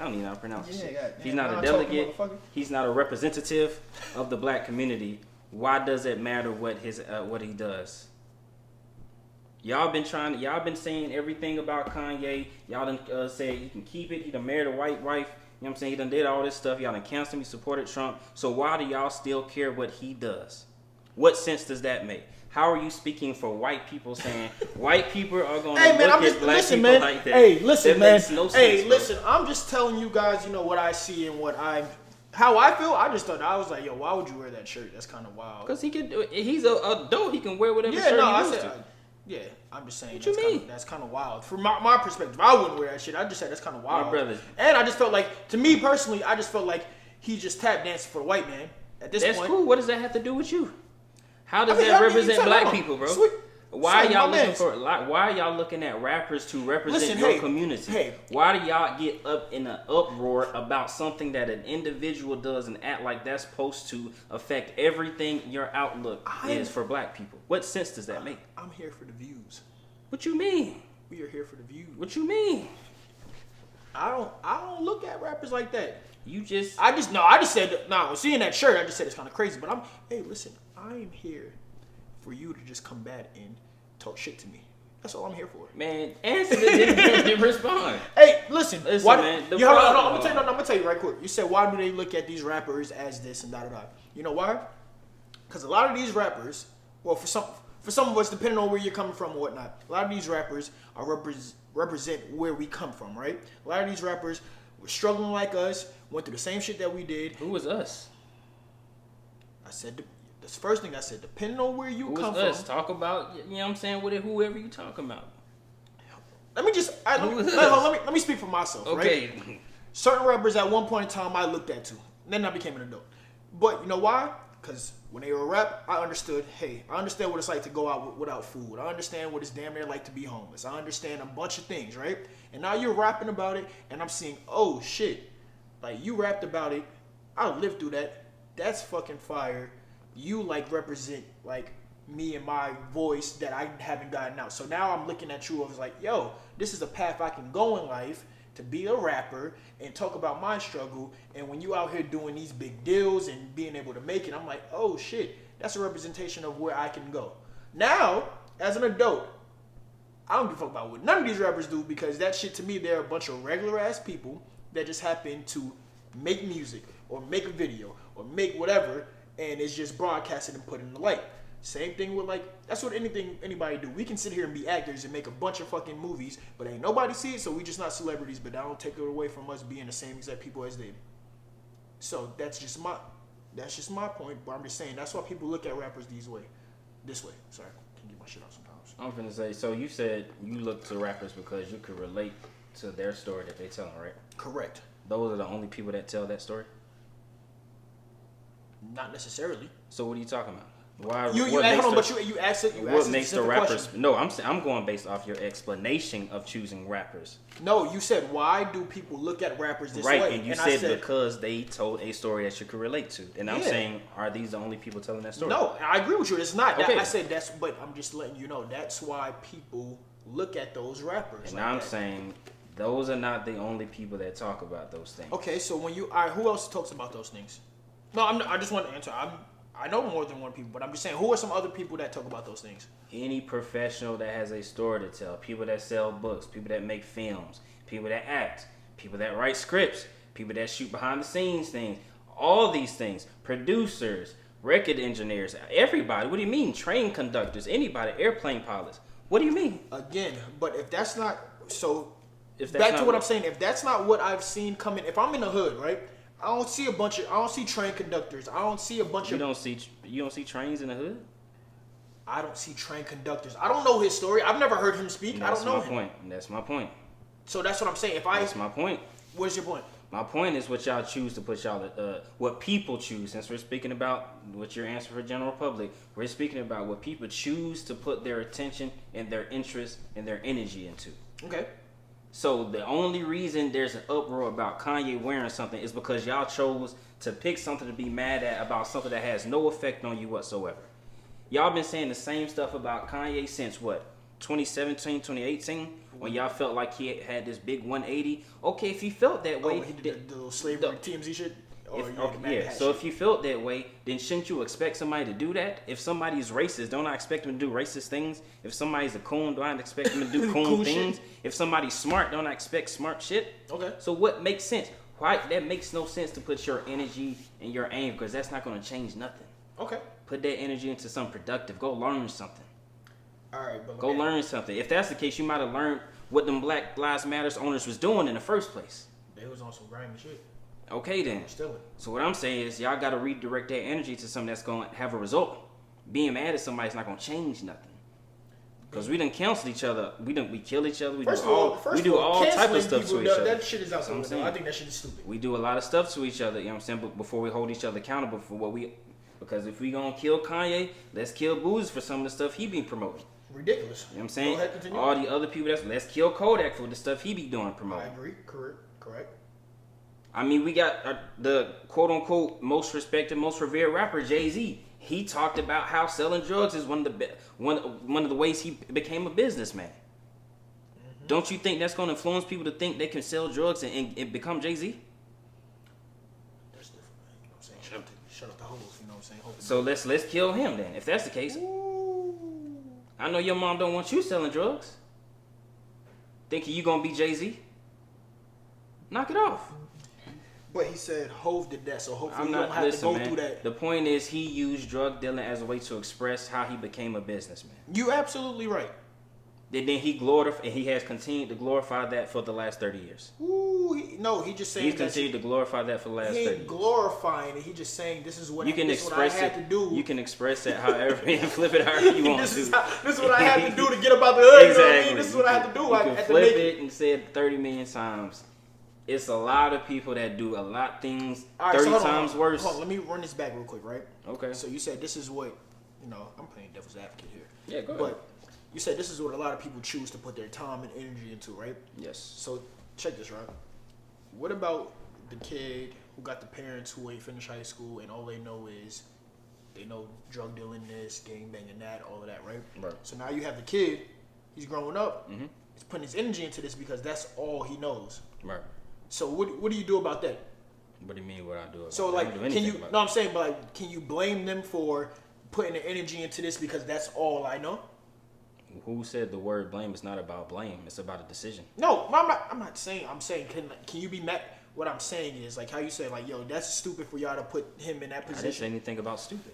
don't even know how to pronounce it. If he's not a delegate, he's not a representative of the black community. Why does it matter what he does? Y'all been saying everything about Kanye. Y'all done said he can keep it. He done married a white wife. You know what I'm saying? He done did all this stuff. Y'all done canceled me, supported Trump. So why do y'all still care what he does? What sense does that make? How are you speaking for white people saying white people are going to look at black people like that? Hey, listen, man. Makes no sense, listen. I'm just telling you guys, what I see and how I feel. I just thought, I was like, yo, why would you wear that shirt? That's kind of wild. Because he's an adult. He can wear whatever shirt he wants to. Yeah, I'm just saying. That's kind of wild. From my perspective, I wouldn't wear that shit. I just said that's kind of wild. My brother. And I just felt like, to me personally, I just felt like he just tap dancing for the white man at this point. That's cool. What does that have to do with you? How does that represent black people, bro? Why are y'all looking at rappers to represent your community? Why do y'all get up in an uproar about something that an individual does and act like that's supposed to affect everything your outlook is for black people? What sense does that make? I'm here for the views. What you mean? We are here for the views. What you mean? I don't look at rappers like that. Seeing that shirt, I just said it's kind of crazy. But listen, I am here for you to just come back and talk shit to me. That's all I'm here for. Man, answer it, didn't respond. Hey, listen man. I'm gonna tell you right quick. You said, why do they look at these rappers as this and da-da-da? You know why? Because a lot of these rappers, well, for some of us, depending on where you're coming from or whatnot, a lot of these rappers are represent where we come from, right? A lot of these rappers were struggling like us, went through the same shit that we did. Who was us? I said, that's the first thing I said, depending on where you come us? From. Talk about, you know what I'm saying, whoever you talking about. Let me speak for myself, okay. Right? Certain rappers at one point in time I looked at too. Then I became an adult. But you know why? Because when they were rap, I understand what it's like to go out without food. I understand what it's damn near like to be homeless. I understand a bunch of things, right? And now you're rapping about it, and I'm seeing, oh shit, like you rapped about it. I lived through that. That's fucking fire. You represent me and my voice that I haven't gotten out. So now I'm looking at you as like, yo, this is a path I can go in life to be a rapper and talk about my struggle. And when you out here doing these big deals and being able to make it, I'm like, oh shit, that's a representation of where I can go. Now, as an adult, I don't give a fuck about what none of these rappers do, because that shit to me, they're a bunch of regular ass people that just happen to make music or make a video or make whatever, and it's just broadcasted and put in the light. Same thing with that's what anybody do. We can sit here and be actors and make a bunch of fucking movies, but ain't nobody see it, so we just not celebrities. But that don't take it away from us being the same exact people as they. So that's just my point. But I'm just saying that's why people look at rappers this way. Sorry, I can get my shit out sometimes. I'm finna say. So you said you look to rappers because you could relate to their story that they telling, right? Correct. Those are the only people that tell that story? Not necessarily. So what are you talking about? Why? You asked it. What makes the rappers? Question. No, I'm going based off your explanation of choosing rappers. No, you said why do people look at rappers this way? Right, and you said because they told a story that you could relate to. And I'm saying, are these the only people telling that story? No, I agree with you. It's not. Okay. I said that's, but I'm just letting you know that's why people look at those rappers. And I'm saying those are not the only people that talk about those things. Okay, so when you, who else talks about those things? No, I just want to answer. I know more than one people, but I'm just saying, who are some other people that talk about those things? Any professional that has a story to tell, people that sell books, people that make films, people that act, people that write scripts, people that shoot behind the scenes things, all these things, producers, record engineers, everybody. What do you mean? Train conductors, anybody, airplane pilots. What do you mean? Again, but if that's not, so if that's back not to what I'm saying, if that's not what I've seen coming, if I'm in the hood, right? I don't see train conductors. I don't see a bunch You don't see trains in the hood? I don't see train conductors. I don't know his story. I've never heard him speak. I don't know him. That's my point. So that's what I'm saying. That's my point. What's your point? My point is what y'all choose to put what people choose. Since we're speaking about what your answer for general public, we're speaking about what people choose to put their attention and their interest and their energy into. Okay. So the only reason there's an uproar about Kanye wearing something is because y'all chose to pick something to be mad at about something that has no effect on you whatsoever. Y'all been saying the same stuff about Kanye since what? 2017, 2018? When y'all felt like he had this big 180. Okay, if you felt that way. He did the little slavery TMZ shit? So if you felt that way, then shouldn't you expect somebody to do that? If somebody's racist, don't I expect them to do racist things? If somebody's a coon, don't I expect them to do coon things? Shit. If somebody's smart, don't I expect smart shit? Okay. So what makes sense? Why that makes no sense to put your energy and your aim, because that's not going to change nothing. Okay. Put that energy into something productive. Go learn something. All right, but go learn something. If that's the case, you might have learned what them Black Lives Matters owners was doing in the first place. They was on some grimy shit. Okay then. So what I'm saying is y'all got to redirect that energy to something that's going to have a result. Being mad at somebody's not going to change nothing. Because we done cancel each other. We kill each other. We do all type of stuff to each other. That shit is out the window. I think that shit is stupid. We do a lot of stuff to each other, you know what I'm saying? But before we hold each other accountable for what we... Because if we going to kill Kanye, let's kill Boozy for some of the stuff he be promoting. Ridiculous. You know what I'm saying? All the other people, let's kill Kodak for the stuff he be doing promoting. I agree. Correct. I mean, we got the quote-unquote most respected, most revered rapper, Jay-Z. He talked about how selling drugs is one of the ways he became a businessman. Mm-hmm. Don't you think that's going to influence people to think they can sell drugs and become Jay-Z? That's different, man. You know what I'm saying? Shut up the hoes, you know what I'm saying? So let's kill him then, if that's the case. Ooh. I know your mom don't want you selling drugs. Thinking you going to be Jay-Z? Knock it off. But he said Hov did that, so hopefully you don't have to go through that. The point is he used drug dealing as a way to express how he became a businessman. You absolutely right. And then he has continued to glorify that for the last 30 years. Ooh, he just saying he's continued to glorify that for the last 30 years. He ain't glorifying it. He just saying this is what I had to do. You can express it however and flip it however you want to. This is what I had to do to get up out the hood. Exactly. You know what I mean? This is what I had to do. You can flip it and say it 30 million times. It's a lot of people that do a lot things 30 times worse. Hold on, let me run this back real quick, right? Okay. So you said this is what, I'm playing devil's advocate here. Yeah, go ahead. But you said this is what a lot of people choose to put their time and energy into, right? Yes. So check this, right? What about the kid who got the parents who ain't finished high school and all they know is they know drug dealing this, gang banging that, all of that, right? Right. So now you have the kid, he's growing up, he's putting his energy into this because that's all he knows. Right. So what do you do about that? What do you mean what I do about so like can you no I'm saying but like can you blame them for putting the energy into this because that's all I know? Who said the word blame is not about blame? It's about a decision. No, I'm not saying. I'm saying can you be mad? What I'm saying is like how you say like yo that's stupid for y'all to put him in that position. I didn't say anything about stupid.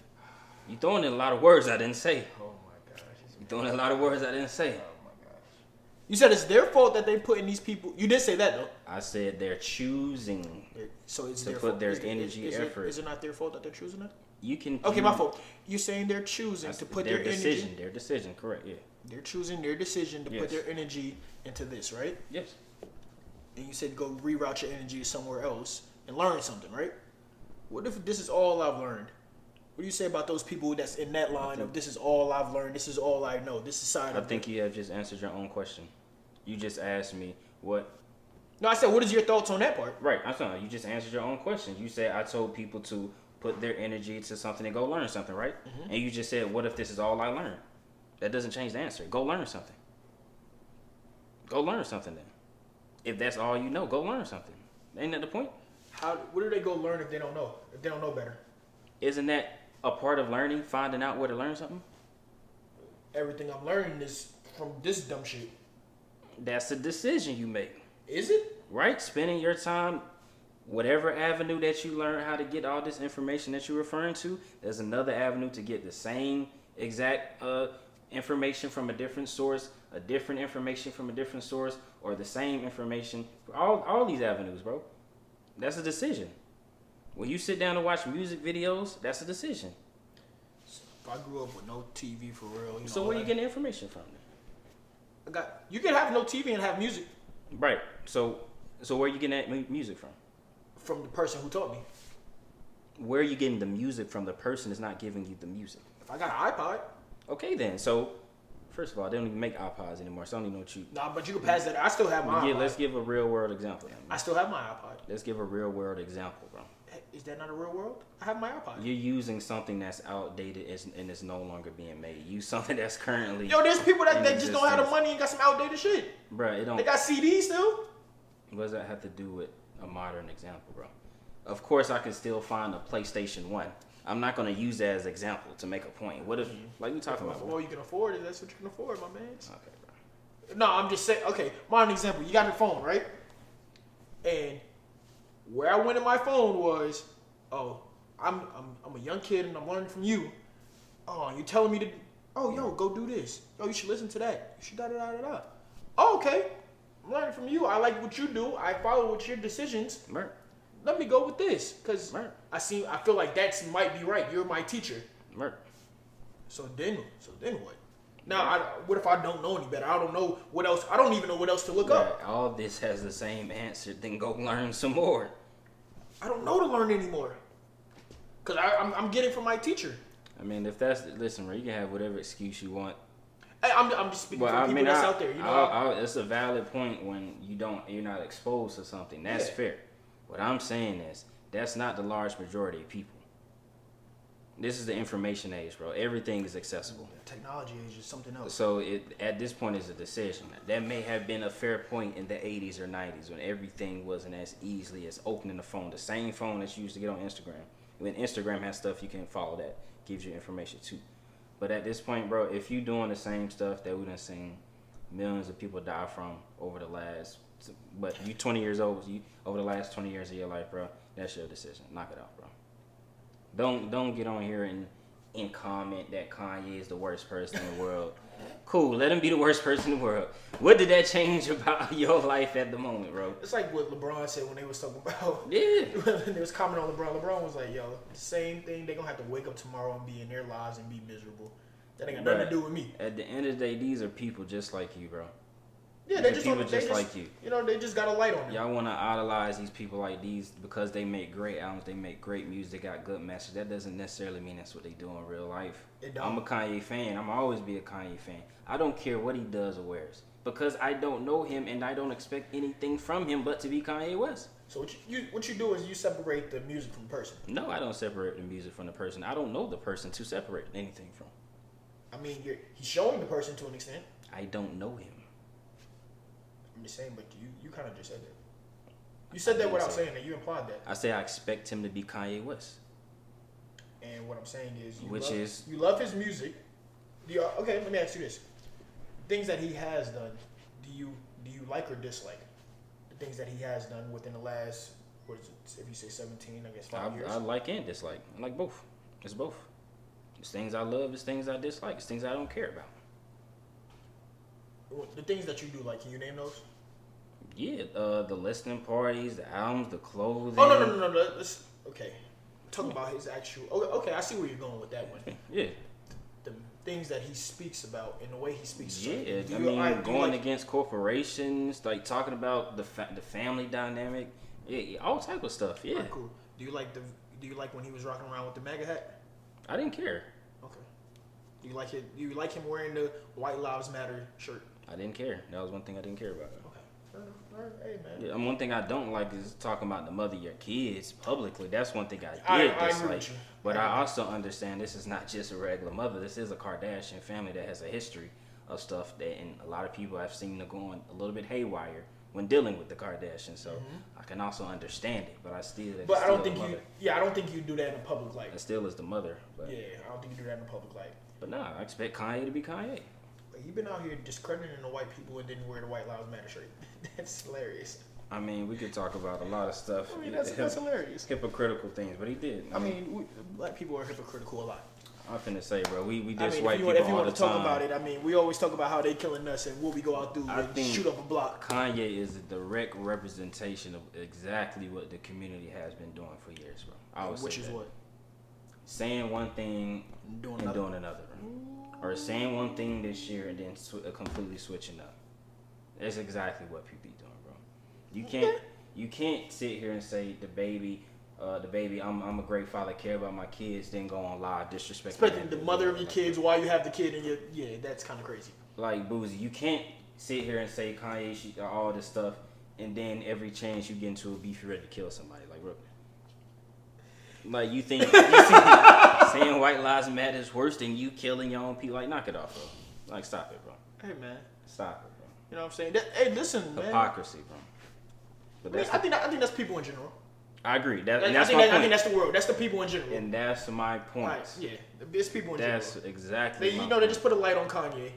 You throwing in a lot of words I didn't say. Oh my gosh. You throwing in a lot of words I didn't say. You said it's their fault that they put in these people. You did say that though. I said they're choosing. So it's to their put fault. their energy, effort. Is it not their fault that they're choosing it? You can. Okay, my fault. You're saying they're choosing to put their decision. energy. Their decision, correct? Yeah. They're choosing their decision to put their energy into this, right? Yes. and you said go reroute your energy somewhere else and learn something, right? What if this is all I've learned? What do you say about those people that's in that line of this is all I've learned, this is all I know, this is side of I think you have just answered your own question. You just asked me what. No, I said, what is your thoughts on that part? Right, I'm sorry. You just answered your own question. You said I told people to put their energy to something and go learn something, right? Mm-hmm. And you just said, what if this is all I learned? That doesn't change the answer. Go learn something. Go learn something then. If that's all you know, go learn something. Ain't that the point? What do they go learn if they don't know? If they don't know better? Isn't that a part of learning, finding out where to learn something? Everything I'm learning is from this dumb shit. That's a decision you make. Is it? Right? Spending your time, whatever avenue that you learn how to get all this information that you're referring to, there's another avenue to get the same exact information from a different source, a different information from a different source, or the same information. All these avenues, bro. That's a decision. When you sit down and watch music videos, that's a decision. If I grew up with no TV for real, so where you getting information from? You can have no TV and have music. Right. So where you getting that music from? From the person who taught me. Where are you getting the music from? The person is not giving you the music. If I got an iPod. Okay then. So first of all, they don't even make iPods anymore, so I don't even know what you. Nah, but you can pass that. I still have my iPod. Let's give a real world example. Then, I still have my iPod. Let's give a real world example, bro. Is that not a real world? I have my iPod. You're using something that's outdated and it's no longer being made. Use something that's currently. Yo, there's people that they just don't have the money and got some outdated shit. Bro, it don't. They got CDs still. What does that have to do with a modern example, bro? Of course, I can still find a PlayStation 1. I'm not going to use that as an example to make a point. What if, like we talking about? Well, you can afford it. That's what you can afford, my man. Okay, bro. No, I'm just saying. Okay, modern example. You got your phone, right? And where I went in my phone was, oh, I'm a young kid and I'm learning from you. Oh, you telling me to? Oh, yo, go do this. Yo, you should listen to that. You should da da da da da. Oh, okay. I'm learning from you. I like what you do. I follow with your decisions. Right. Let me go with this, cause I feel like that might be right. You're my teacher. Right. So then what? Now, what if I don't know any better? I don't know what else. I don't even know what else to look up. All this has the same answer. Then go learn some more. I don't know to learn anymore. Cause I'm getting from my teacher. I mean, if that's listen, bro, you can have whatever excuse you want. Hey, I'm just speaking for people that's out there. You know, it's a valid point when you're not exposed to something. That's fair. What I'm saying is that's not the large majority of people. This is the information age, bro. Everything is accessible. Technology age is something else. So at this point is a decision. That may have been a fair point in the 80s or 90s when everything wasn't as easily as opening the phone. The same phone that's used to get on Instagram. When Instagram has stuff you can follow that gives you information too. But at this point, bro, if you doing the same stuff that we done seen millions of people die from over the last, but you 20 years old, over the last 20 years of your life, bro, that's your decision. Knock it off, bro. Don't get on here and comment that Kanye is the worst person in the world. Cool, let him be the worst person in the world. What did that change about your life at the moment, bro? It's like what LeBron said when they was talking about. Yeah. They was commenting on LeBron. LeBron was like, yo, the same thing. They gonna have to wake up tomorrow and be in their lives and be miserable. That ain't got nothing to do with me. At the end of the day, these are people just like you, bro. Yeah, they just like you. You know, they just got a light on them. Y'all want to idolize these people like these because they make great albums, they make great music, they got good messages. That doesn't necessarily mean that's what they do in real life. I'm a Kanye fan. I'm always be a Kanye fan. I don't care what he does or wears because I don't know him and I don't expect anything from him but to be Kanye West. So what you do is you separate the music from the person. No, I don't separate the music from the person. I don't know the person to separate anything from. I mean, he's showing the person to an extent. I don't know him. I'm just saying, but you kind of just said that. You said that without saying that. You implied that. I say I expect him to be Kanye West. And what I'm saying is, you love his music. Okay, let me ask you this: things that he has done, do you like or dislike? The things that he has done within the last, what is it? If you say 17, I guess 5 years. I like and dislike. I like both. It's both. It's things I love. It's things I dislike. It's things I don't care about. The things that you do like, can you name those? Yeah, the listening parties, the albums, the clothing. Oh no. Okay, talking about his actual. Okay, I see where you're going with that one. Yeah. The things that he speaks about and the way he speaks. Yeah, going against corporations, like talking about the family dynamic, all type of stuff. Yeah. Right, cool. Do you like when he was rocking around with the MAGA hat? I didn't care. Okay. Do you like it? Do you like him wearing the White Lives Matter shirt? I didn't care. That was one thing I didn't care about. Okay. Hey, man. Yeah, one thing I don't like is talking about the mother of your kids publicly. That's one thing I did dislike. But I also understand this is not just a regular mother. This is a Kardashian family that has a history of stuff that, and a lot of people have seen them going a little bit haywire when dealing with the Kardashians. So I can also understand it, but I still. But I don't think you. Yeah, I don't think you do that in the public light. That still is the mother. But. Yeah, I don't think you do that in the public light. But nah, I expect Kanye to be Kanye. You've been out here discrediting the white people and didn't wear the White Lives Matter shirt. That's hilarious. I mean, we could talk about a lot of stuff. I mean, that's hilarious. Hypocritical things, but he did. I mean, black people are hypocritical a lot. I'm finna say, bro, we diss white people all the time. If you want to talk about it, I mean, we always talk about how they killing us and what we go out through and shoot up a block. Kanye is a direct representation of exactly what the community has been doing for years, bro. Which is what? Saying one thing and doing another, bro. Or saying one thing this year and then completely switching up. That's exactly what people be doing, bro. You can't sit here and say the baby, I'm a great father, care about my kids, then go on live disrespecting the mother of your kids while you have the kid and that's kind of crazy. Like Boozy, you can't sit here and say Kanye, all this stuff, and then every chance you get into a beef, you're ready to kill somebody. Like, bro. Like, you think saying White Lives Matter is worse than you killing your own people? Like, knock it off, bro. Like, stop it, bro. Hey, man. Stop it, bro. You know what I'm saying? Hey, listen, man. Hypocrisy, bro. But I think that's people in general. I agree. I think that's the world. That's the people in general. And that's my point. Right. Yeah, it's people in general. That's exactly. They just put a light on Kanye.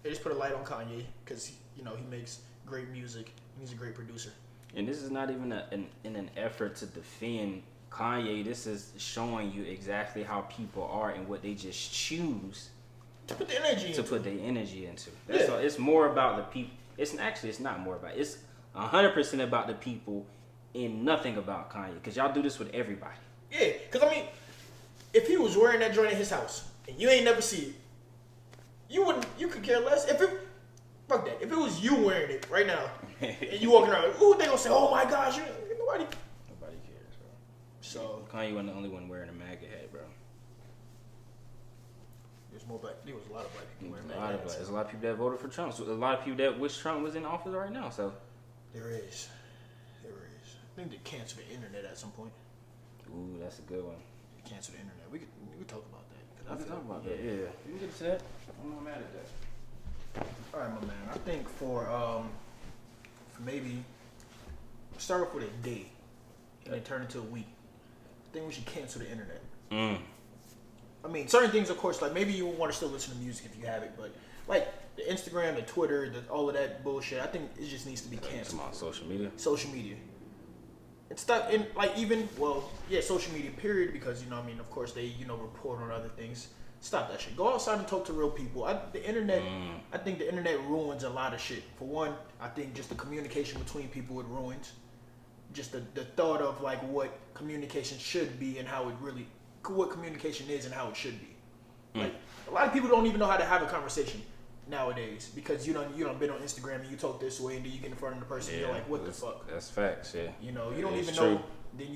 They just put a light on Kanye because he makes great music and he's a great producer. And this is not even in an effort to defend Kanye. This is showing you exactly how people are and what they just choose to put the energy into. That's all. It's more about the people. It's not more about. It's 100% about the people and nothing about Kanye. Because y'all do this with everybody. Yeah, because I mean, if he was wearing that joint in his house and you ain't never see it, you could care less. Fuck that. If it was you wearing it right now and you walking around, ooh, they gonna say, oh my gosh, nobody cares, bro. So Kanye wasn't the only one wearing a MAGA hat, bro. There was a lot of black people wearing MAGA hats. There's a lot of people that voted for Trump. So a lot of people that wish Trump was in office right now. So there is. I think they cancel the internet at some point. Ooh, that's a good one. They cancel the internet. We could talk about that. I can talk about that. Yeah. We can get to that. I'm not mad at that. All right, my man. I think for maybe start off with a day and then turn into a week. I think we should cancel the internet. I mean, certain things, of course, like maybe you want to still listen to music if you have it, but like the Instagram, the Twitter, all of that bullshit, I think it just needs to be canceled. On social media. Social media. It's stuck in social media. Period. Because of course they report on other things. Stop that shit. Go outside and talk to real people. I think the internet ruins a lot of shit. For one, I think just the communication between people it ruins. Just the thought of like what communication should be and what communication is and how it should be. Like a lot of people don't even know how to have a conversation nowadays because you don't been on Instagram and you talk this way and then you get in front of the person and you're like, what the fuck? That's facts, yeah. You don't even know. Then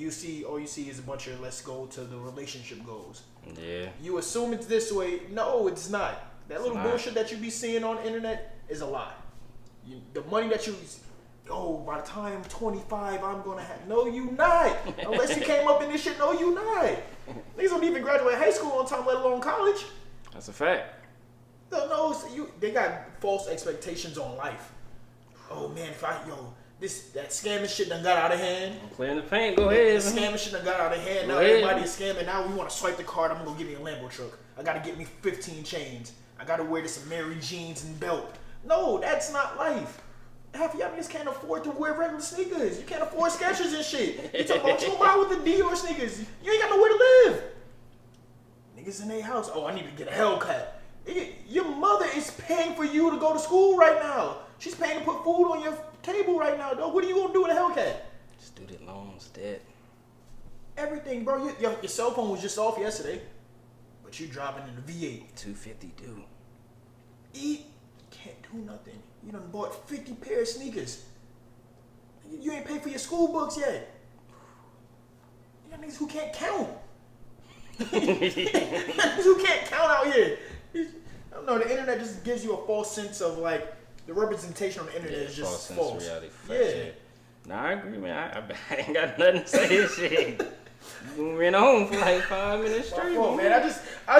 all you see is a bunch of let's go to the relationship goals. Yeah. You assume it's this way. No, it's not. That little bullshit that you be seeing on the internet is a lie. The money that by the time I'm 25, I'm going to have... No, you not. Unless you came up in this shit, no, you not. Niggas don't even graduate high school on time, let alone college. That's a fact. No, they got false expectations on life. Oh, man, that scamming shit done got out of hand. I'm playing the paint, go ahead. The scamming shit done got out of hand. Now everybody is scamming. Now we want to swipe the card. I'm going to give me a Lambo truck. I got to get me 15 chains. I got to wear this Mary jeans and belt. No, that's not life. Half of y'all niggas can't afford to wear regular sneakers. You can't afford Skechers and shit. You talking about you buy with the Dior sneakers. You ain't got nowhere to live. Niggas in their house. Oh, I need to get a Hellcat. Your mother is paying for you to go to school right now. She's paying to put food on your table right now, dog. What are you gonna do with a Hellcat? Student loans, debt. Everything, bro. Your cell phone was just off yesterday. but you driving in the V8. 250 do. Eat, can't do nothing. You done bought 50 pair of sneakers. You ain't paid for your school books yet. You got niggas who can't count. Niggas who can't count out here. I don't know, the internet just gives you a false sense of like, the representation on the internet is just false. Reality. Yeah. Nah, I agree, man. I ain't got nothing to say this shit. We ran home for like 5 minutes straight. My fault, man. I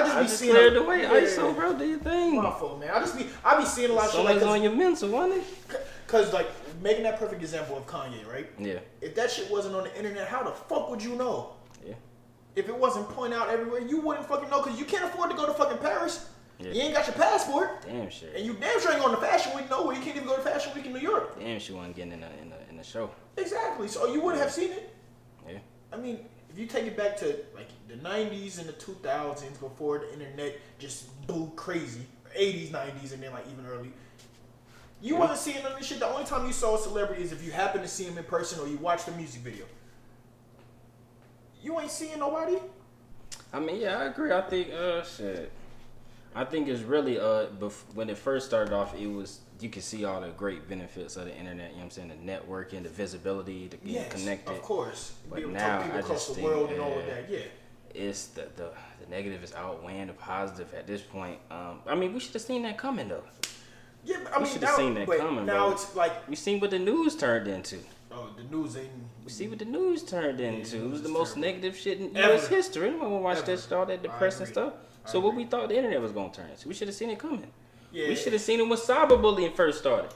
just be seeing cleared the way. ISO, bro, do your thing. My fault, man. I be seeing a lot of shit like this. On your mental, wasn't it? Cause like making that perfect example of Kanye, right? Yeah. If that shit wasn't on the internet, how the fuck would you know? Yeah. If it wasn't pointed out everywhere, you wouldn't fucking know, cause you can't afford to go to fucking Paris. Yeah. You ain't got your passport. Damn sure. And you damn sure ain't going to Fashion Week nowhere. You can't even go to Fashion Week in New York. Damn sure wasn't getting in the show. Exactly. So you wouldn't have seen it. Yeah. I mean, if you take it back to like the 90s and the 2000s before the internet just blew crazy, 80s, 90s, and then like even early, you wasn't seeing none of this shit. The only time you saw a celebrity is if you happen to see him in person or you watched the music video. You ain't seeing nobody. I mean, yeah, I agree. I think, shit. I think it's really, when it first started off, it was, you could see all the great benefits of the internet, you know what I'm saying? The networking, the visibility, the being connected. Of course. But now, people I across just the think, world and all of that, yeah. It's the negative is outweighing the positive at this point. I mean, we should have seen that coming, though. Yeah, but I mean, we should have seen that coming, now bro. It's like, we seen what the news turned into. Oh, the news ain't. We see what the news turned into. It was the most negative shit in Ever. U.S. history. Anyone watch that shit, all that depressing stuff? So what we thought the internet was gonna turn into? We should have seen it coming. Yeah. We should have seen it when cyberbullying first started.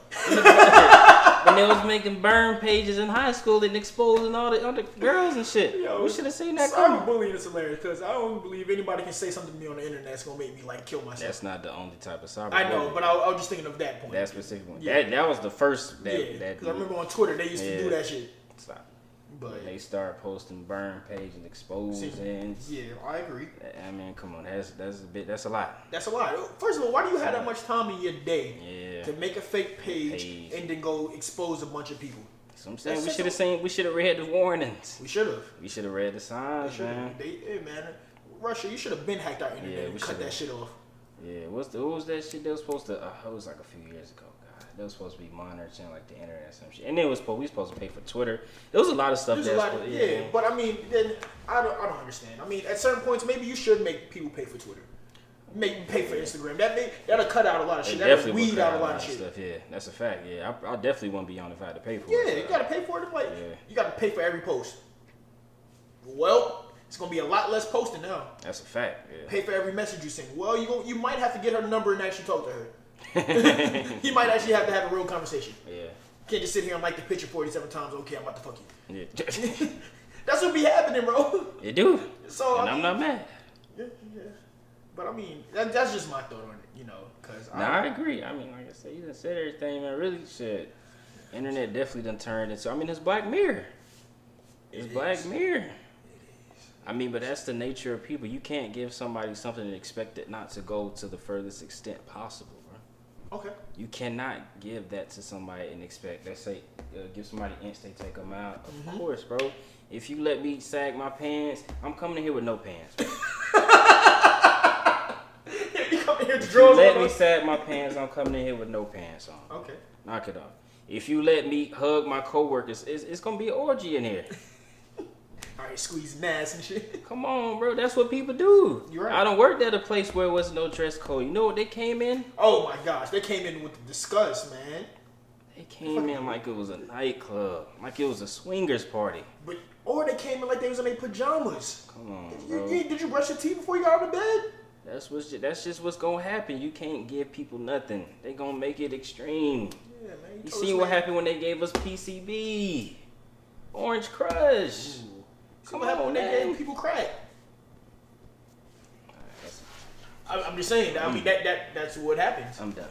When they was making burn pages in high school and exposing all the other girls and shit. Yo, we should have seen that coming. Cyberbullying is hilarious because I don't believe anybody can say something to me on the internet that's gonna make me like kill myself. That's not the only type of cyberbullying. I know, but I was just thinking of that point. That specific one. Yeah. That was the first. Because I remember on Twitter they used to do that shit. Stop. But they start posting burn page and exposing. Yeah, I agree. I mean, come on, that's a lot. That's a lot. First of all, why do you have that much time in your day to make a fake page and then go expose a bunch of people? So I'm saying we should have read the warnings. We should have read the signs, man. Hey, man, Russia, you should have been hacked our internet and cut that shit off. Yeah, what was that shit they was supposed to? It was like a few years ago. They was supposed to be monitoring like the internet or some shit, and then we supposed to pay for Twitter. There was a lot of stuff. But I mean, then I don't understand. I mean, at certain points, maybe you should make people pay for Twitter, make pay for Instagram. That'll cut out a lot of shit. That'll weed out a lot of shit. Stuff. Yeah, that's a fact. Yeah, I definitely wouldn't be on if I had to pay for it. Yeah, you gotta pay for it. Like you gotta pay for every post. Well, it's gonna be a lot less posting now. That's a fact. Yeah. Pay for every message you send. Well, you might have to get her number and actually talk to her. He might actually have to have a real conversation. Yeah. Can't just sit here and like the picture 47 times. Okay, I'm about to fuck you. Yeah. That's what be happening, bro. It do. So I'm not mad. Yeah. But I mean, that's just my thought on it, you know. Cause I agree. I mean, like I said, you done said everything, man. Really, shit. Internet definitely done turned into. I mean, it's Black Mirror. It's Black Mirror. I mean, but that's the nature of people. You can't give somebody something and expect it not to go to the furthest extent possible, bro. Okay. You cannot give that to somebody and expect, let's say, give somebody inch, they take them out. Of course, bro. If you let me sag my pants, I'm coming in here with no pants. You come in here with drawers on. Let me sag my pants, I'm coming in here with no pants on. Okay. Knock it off. If you let me hug my coworkers, it's gonna be an orgy in here. Alright, squeezing ass and shit. Come on, bro. That's what people do. You're right. I done worked at a place where it was no dress code. You know what they came in? Oh my gosh, they came in with the disgust, man. They came in like it was a nightclub, like it was a swingers party. Or they came in like they was in their pajamas. Come on, bro. Did you brush your teeth before you got out of bed? That's just what's gonna happen. You can't give people nothing. They gonna make it extreme. Yeah, man. You seen what happened when they gave us PCB, Orange Crush. Ooh. Come on, when they gave people crack. I'm just saying. I mean, that's what happens. I'm done.